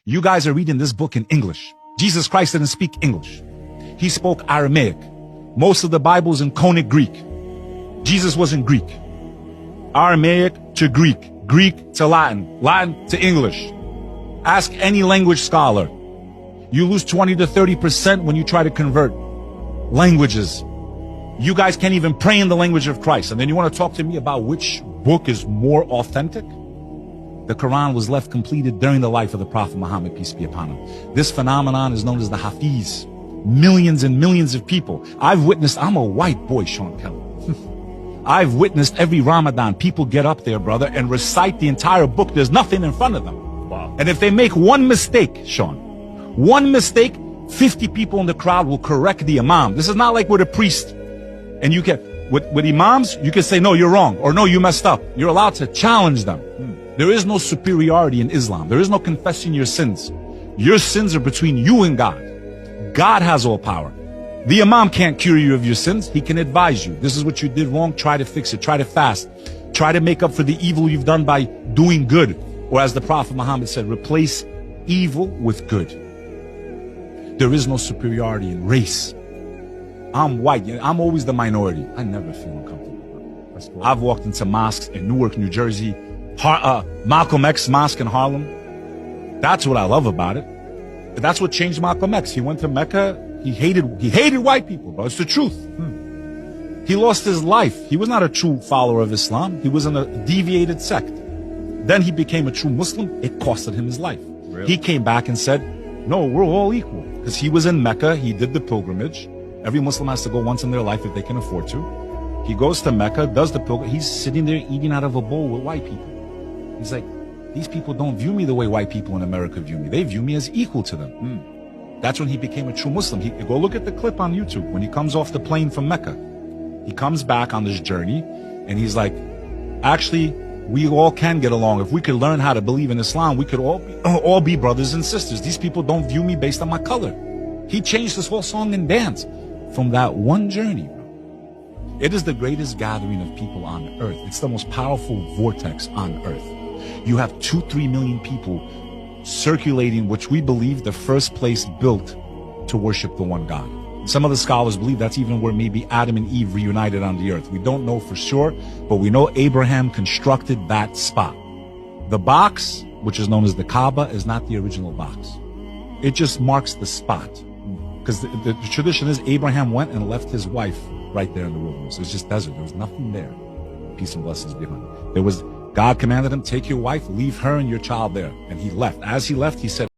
You guys are reading this book in English. Jesus Christ didn't speak English. He spoke Aramaic. Most of the Bible is in Conic Greek. Jesus was in Greek. Aramaic to Greek. Greek to Latin. Latin to English. Ask any language scholar. You lose 20 to 30% when you try to convert languages. You guys can't even pray in the language of Christ. And then you want to talk to me about which book is more authentic? The Qur'an was left completed during the life of the Prophet Muhammad, peace be upon him. This phenomenon is known as the Hafiz. Millions and millions of people. I'm a white boy, Sean Kelly. I've witnessed every Ramadan, people get up there, brother, and recite the entire book. There's nothing in front of them. Wow. And if they make one mistake, Sean, one mistake, 50 people in the crowd will correct the imam. This is not like with a priest. And you can, with imams, you can say, no, you're wrong, or no, you messed up. You're allowed to challenge them. There is no superiority in Islam. There is no confessing your sins. Your sins are between you and God. God has all power. The imam can't cure you of your sins. He can advise you. This is what you did wrong. Try to fix it. Try to fast. Try to make up for the evil you've done by doing good. Or as the Prophet Muhammad said, replace evil with good. There is no superiority in race. I'm white. I'm always the minority. I never feel uncomfortable. That's cool. I've walked into mosques in Newark, New Jersey, Malcolm X mosque in Harlem. That's what I love about it. That's what changed Malcolm X. He went to Mecca. He hated white people, bro. It's the truth. He lost his life. He was not a true follower of Islam. He was in a deviated sect. Then he became a true Muslim. It costed him his life. Really? He came back and said, no, we're all equal. Because he was in Mecca. He did the pilgrimage. Every Muslim has to go once in their life if they can afford to. He goes to Mecca, does the pilgrimage. He's sitting there eating out of a bowl with white people. He's like, these people don't view me the way white people in America view me. They view me as equal to them. That's when he became a true Muslim. Go look at the clip on YouTube when he comes off the plane from Mecca. He comes back on this journey and he's like, actually, we all can get along. If we could learn how to believe in Islam, we could all be brothers and sisters. These people don't view me based on my color. He changed his whole song and dance from that one journey. It is the greatest gathering of people on earth. It's the most powerful vortex on earth. You have 2-3 million people circulating, which we believe the first place built to worship the one God. Some of the scholars believe that's even where maybe Adam and Eve reunited on the earth. We don't know for sure, but we know Abraham constructed that spot. The box, which is known as the Kaaba, is not the original box. It just marks the spot. Because the tradition is Abraham went and left his wife right there in the wilderness. It was just desert. There was nothing there. Peace and blessings be upon him. God commanded him, take your wife, leave her and your child there. And he left. As he left, he said,